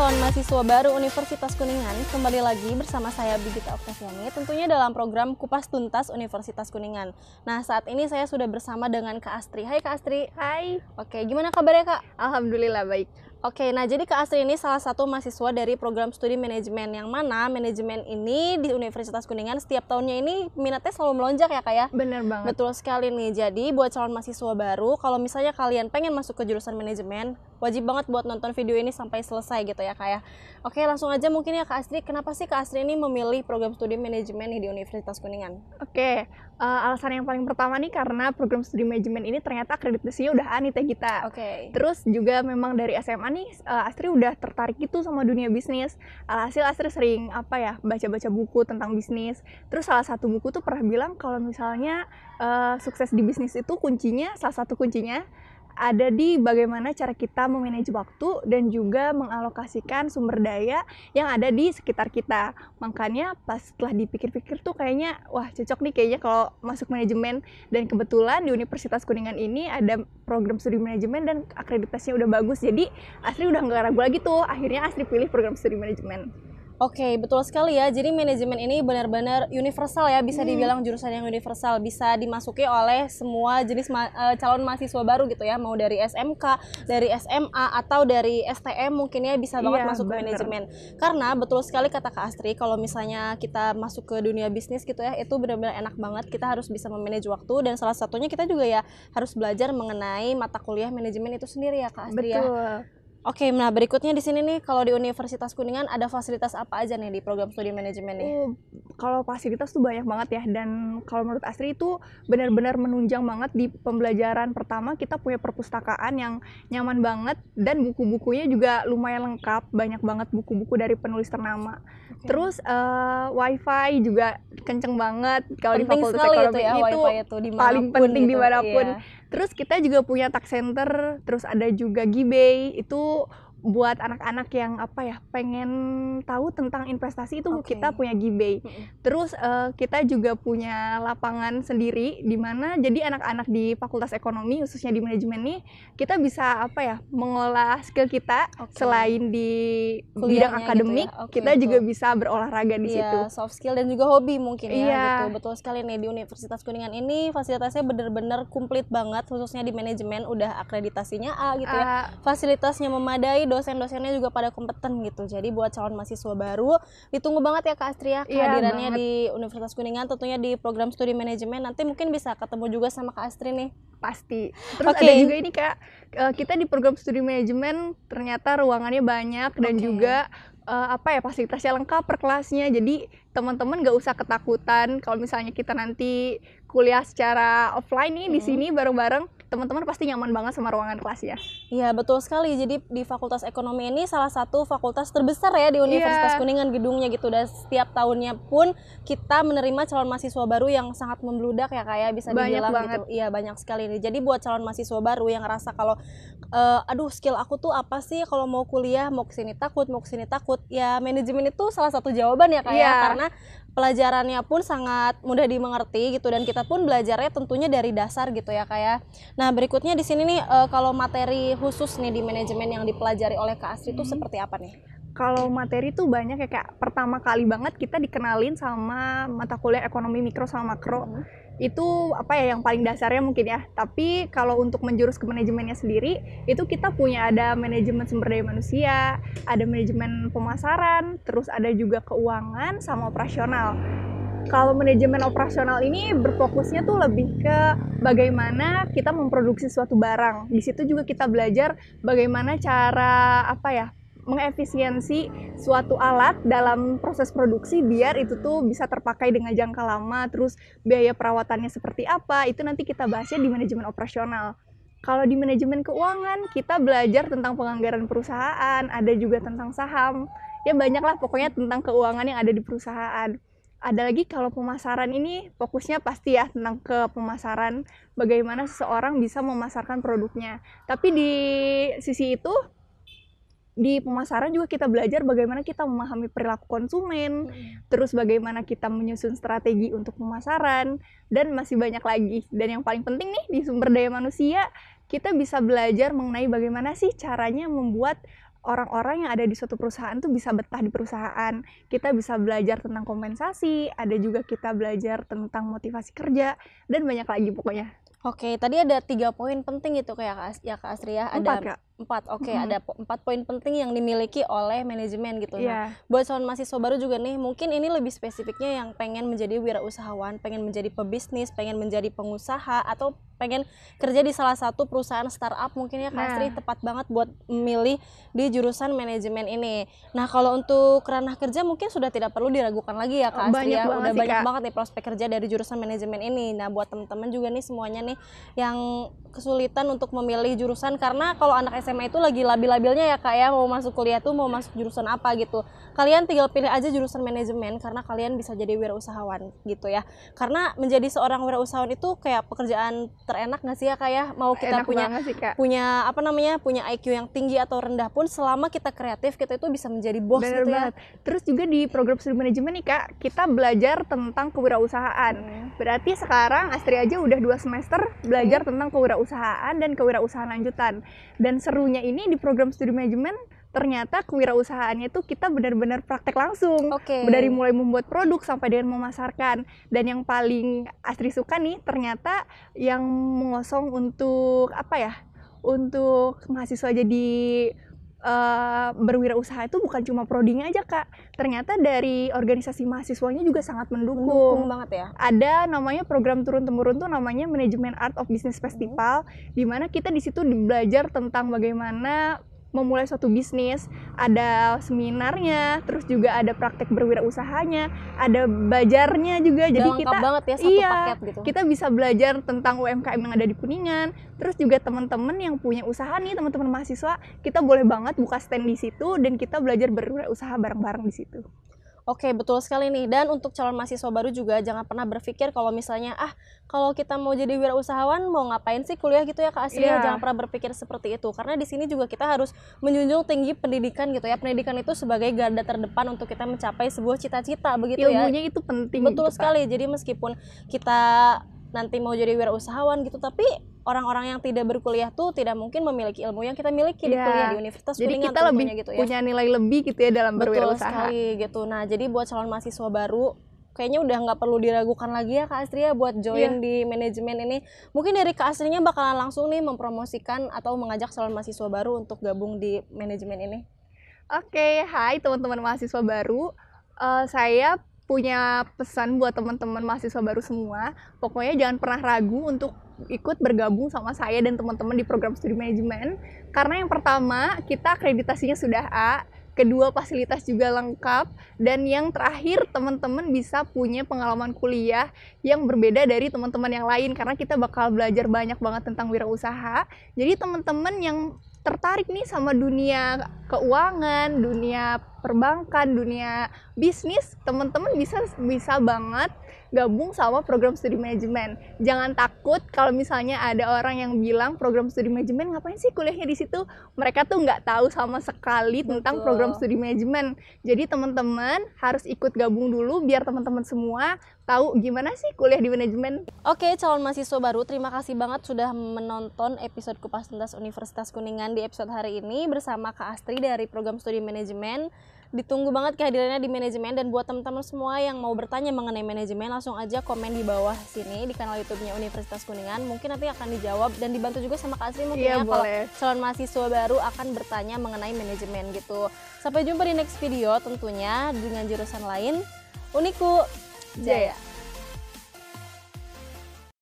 calon mahasiswa baru Universitas Kuningan, kembali lagi bersama saya Bigita Oktaviani, tentunya dalam program Kupas Tuntas Universitas Kuningan. Nah, saat ini saya sudah bersama dengan Kak Astri. Hai Kak Astri. Hai. Oke, gimana kabarnya Kak? Alhamdulillah baik. Oke, nah jadi Kak Astri ini salah satu mahasiswa dari program studi manajemen, yang mana manajemen ini di Universitas Kuningan setiap tahunnya ini minatnya selalu melonjak ya Kak ya? Bener banget. Betul sekali nih. Jadi buat calon mahasiswa baru, kalau misalnya kalian pengen masuk ke jurusan manajemen, wajib banget buat nonton video ini sampai selesai gitu ya Kak ya. Oke, langsung aja mungkin ya Kak Astri, kenapa sih Kak Astri ini memilih program studi manajemen nih di Universitas Kuningan? Oke, alasan yang paling pertama nih karena program studi manajemen ini ternyata akreditasinya udah A nih Teh Gita. Oke. Terus juga memang dari SMA nih Astri udah tertarik gitu sama dunia bisnis. Alhasil Astri sering baca-baca buku tentang bisnis. Terus salah satu buku tuh pernah bilang kalau misalnya sukses di bisnis itu salah satu kuncinya ada di bagaimana cara kita memanage waktu dan juga mengalokasikan sumber daya yang ada di sekitar kita. Makanya pas setelah dipikir-pikir tuh kayaknya wah cocok nih kayaknya kalau masuk manajemen, dan kebetulan di Universitas Kuningan ini ada program studi manajemen dan akreditasinya udah bagus. Jadi Astri udah nggak ragu lagi tuh, akhirnya Astri pilih program studi manajemen. Oke, betul sekali ya. Jadi manajemen ini benar-benar universal ya, bisa dibilang jurusan yang universal, bisa dimasuki oleh semua jenis calon mahasiswa baru gitu ya, mau dari SMK, dari SMA atau dari STM mungkin ya bisa banget masuk ke manajemen. Karena betul sekali kata Kak Astri, kalau misalnya kita masuk ke dunia bisnis gitu ya, itu benar-benar enak banget. Kita harus bisa memanage waktu, dan salah satunya kita juga ya harus belajar mengenai mata kuliah manajemen itu sendiri ya Kak Astri. Betul. Ya. Oke, nah berikutnya di sini nih, kalau di Universitas Kuningan ada fasilitas apa aja nih di program studi manajemen nih? Kalau fasilitas tuh banyak banget ya, dan kalau menurut Astri itu benar-benar menunjang banget di pembelajaran. Pertama, kita punya perpustakaan yang nyaman banget, dan buku-bukunya juga lumayan lengkap, banyak banget buku-buku dari penulis ternama. Terus wifi juga kenceng banget kalau di Fakultas Ekonomi ya, itu paling penting gitu, dimanapun. Iya. Terus kita juga punya tax center, terus ada juga Gibay, itu buat anak-anak yang pengen tahu tentang investasi itu kita punya Gibay. Terus kita juga punya lapangan sendiri di mana jadi anak-anak di Fakultas Ekonomi khususnya di manajemen nih kita bisa mengolah skill kita selain di bidang akademik gitu ya. Kita juga bisa berolahraga di situ. Soft skill dan juga hobi mungkin ya. Betul sekali nih, di Universitas Kuningan ini fasilitasnya benar-benar komplit banget, khususnya di manajemen udah akreditasinya A gitu ya. Fasilitasnya memadai, dosen-dosennya juga pada kompeten gitu. Jadi buat calon mahasiswa baru ditunggu banget ya Kak Astri ya kehadirannya di Universitas Kuningan, tentunya di program studi manajemen. Nanti mungkin bisa ketemu juga sama Kak Astri nih. Pasti. Terus ada juga ini Kak, kita di program studi manajemen ternyata ruangannya banyak dan juga fasilitasnya lengkap per kelasnya. Jadi teman-teman nggak usah ketakutan kalau misalnya kita nanti kuliah secara offline nih di sini bareng-bareng, teman-teman pasti nyaman banget sama ruangan kelasnya. Iya, betul sekali. Jadi di Fakultas Ekonomi ini salah satu fakultas terbesar ya di Universitas Kuningan gedungnya gitu. Dan setiap tahunnya pun kita menerima calon mahasiswa baru yang sangat membludak ya Kak ya, bisa dibilang gitu. Iya, banyak sekali nih. Jadi buat calon mahasiswa baru yang ngerasa kalau aduh skill aku tuh apa sih kalau mau kuliah, mau kesini takut, ya manajemen itu salah satu jawaban ya Kak ya, karena pelajarannya pun sangat mudah dimengerti gitu, dan kita pun belajarnya tentunya dari dasar gitu ya Kak ya. Nah, berikutnya di sini nih kalau materi khusus nih di manajemen yang dipelajari oleh Kak Astri itu seperti apa nih? Kalau materi tuh banyak ya Kak. Pertama kali banget kita dikenalin sama mata kuliah ekonomi mikro sama makro. Itu yang paling dasarnya mungkin ya. Tapi kalau untuk menjurus ke manajemennya sendiri, itu kita punya ada manajemen sumber daya manusia, ada manajemen pemasaran, terus ada juga keuangan sama operasional. Kalau manajemen operasional ini berfokusnya tuh lebih ke bagaimana kita memproduksi suatu barang. Di situ juga kita belajar bagaimana cara mengefisiensi suatu alat dalam proses produksi biar itu tuh bisa terpakai dengan jangka lama, terus biaya perawatannya seperti apa, itu nanti kita bahasnya di manajemen operasional. Kalau di manajemen keuangan, kita belajar tentang penganggaran perusahaan, ada juga tentang saham, ya banyak lah pokoknya tentang keuangan yang ada di perusahaan. Ada lagi kalau pemasaran ini fokusnya pasti ya tentang ke pemasaran, bagaimana seseorang bisa memasarkan produknya. Tapi di sisi itu, di pemasaran juga kita belajar bagaimana kita memahami perilaku konsumen, terus bagaimana kita menyusun strategi untuk pemasaran, dan masih banyak lagi. Dan yang paling penting nih di sumber daya manusia, kita bisa belajar mengenai bagaimana sih caranya membuat orang-orang yang ada di suatu perusahaan tuh bisa betah di perusahaan. Kita bisa belajar tentang kompensasi, ada juga kita belajar tentang motivasi kerja, dan banyak lagi pokoknya. Oke, tadi ada 3 poin penting itu kayak Kak Astri ya. Empat, Ada Kak. 4, oke, ada 4 poin penting yang dimiliki oleh manajemen gitu. Iya. Nah, buat calon mahasiswa baru juga nih, mungkin ini lebih spesifiknya yang pengen menjadi wirausahawan, pengen menjadi pebisnis, pengen menjadi pengusaha, atau pengen kerja di salah satu perusahaan startup mungkin ya Kak Astri, Nah. tepat banget buat memilih di jurusan manajemen ini. Nah, kalau untuk ranah kerja mungkin sudah tidak perlu diragukan lagi ya Kak Astri Banyak ya. banget Udah sih, banyak Kak. banget nih prospek kerja dari jurusan manajemen ini. Nah, buat teman-teman juga nih semuanya nih yang kesulitan untuk memilih jurusan, karena kalau anak SMA itu lagi labil-labilnya ya Kak ya, mau masuk kuliah tuh mau masuk jurusan apa gitu. Kalian tinggal pilih aja jurusan manajemen karena kalian bisa jadi wirausahawan gitu ya. Karena menjadi seorang wirausahawan itu kayak pekerjaan terenak nggak sih ya Kak ya? Mau kita Enak banget sih, Kak. punya apa namanya, punya IQ yang tinggi atau rendah pun, selama kita kreatif, kita itu bisa menjadi bos Bener gitu ya. banget. Terus juga di program studi manajemen nih, Kak, kita belajar tentang kewirausahaan. Berarti sekarang Astri aja udah 2 semester belajar tentang kewirausahaan dan kewirausahaan lanjutan. Dan serunya ini di program studi manajemen, ternyata kewirausahaannya itu kita benar-benar praktek langsung. Oke. Dari mulai membuat produk sampai dengan memasarkan. Dan yang paling Astri suka nih, ternyata yang mengosong untuk apa ya? Untuk mahasiswa jadi berwirausaha itu bukan cuma prodinya aja, Kak. Ternyata dari organisasi mahasiswanya juga sangat Mendukung mendukung. banget ya. Ada namanya program turun-temurun tuh namanya Manajemen Art of Business Festival, di mana kita di situ belajar tentang bagaimana memulai suatu bisnis, ada seminarnya, terus juga ada praktek berwirausahanya, ada bajarnya juga. Jadi Udah lengkap kita banget ya, satu iya, paket gitu. kita bisa belajar tentang UMKM yang ada di Kuningan. Terus juga teman-teman yang punya usaha nih, teman-teman mahasiswa, kita boleh banget buka stand di situ dan kita belajar berwirausaha bareng-bareng di situ. Oke, betul sekali nih. Dan untuk calon mahasiswa baru juga jangan pernah berpikir kalau misalnya kalau kita mau jadi wirausahawan mau ngapain sih kuliah gitu ya Kak Astri. Iya. Jangan pernah berpikir seperti itu. Karena di sini juga kita harus menjunjung tinggi pendidikan gitu ya. Pendidikan itu sebagai garda terdepan untuk kita mencapai sebuah cita-cita begitu ya. Ilmunya itu penting. Betul gitu, Kak. sekali. Jadi meskipun kita nanti mau jadi wirausahawan gitu, tapi orang-orang yang tidak berkuliah tuh tidak mungkin memiliki ilmu yang kita miliki di Iya. kuliah di Universitas Jadi Kuningan kita lebih tentunya gitu ya. punya nilai lebih gitu ya dalam Betul berwirausaha. sekali gitu. Nah, jadi buat calon mahasiswa baru kayaknya udah nggak perlu diragukan lagi ya Kak Astri ya buat join di manajemen ini. Mungkin dari Kak Astrinya bakalan langsung nih mempromosikan atau mengajak calon mahasiswa baru untuk gabung di manajemen ini. Oke, hai teman-teman mahasiswa baru. Saya punya pesan buat teman-teman mahasiswa baru semua. Pokoknya jangan pernah ragu untuk ikut bergabung sama saya dan teman-teman di program studi manajemen. Karena yang pertama, kita akreditasinya sudah A. Kedua, fasilitas juga lengkap. Dan yang terakhir, teman-teman bisa punya pengalaman kuliah yang berbeda dari teman-teman yang lain. Karena kita bakal belajar banyak banget tentang wirausaha. Jadi teman-teman yang tertarik nih sama dunia keuangan, dunia perbankan, dunia bisnis, teman-teman bisa banget gabung sama program studi manajemen. Jangan takut kalau misalnya ada orang yang bilang program studi manajemen ngapain sih kuliahnya di situ? Mereka tuh nggak tahu sama sekali tentang Betul. program studi manajemen. Jadi teman-teman harus ikut gabung dulu biar teman-teman semua tahu gimana sih kuliah di manajemen. Oke, calon mahasiswa baru, terima kasih banget sudah menonton episode Kupas Tuntas Universitas Kuningan di episode hari ini bersama Kak Astri dari program studi manajemen. Ditunggu banget kehadirannya di manajemen, dan buat teman-teman semua yang mau bertanya mengenai manajemen langsung aja komen di bawah sini di kanal YouTube-nya Universitas Kuningan. Mungkin nanti akan dijawab dan dibantu juga sama Kak Astri mungkin Iya, ya kalau boleh. calon mahasiswa baru akan bertanya mengenai manajemen gitu. Sampai jumpa di next video tentunya dengan jurusan lain. Uniku Jaya.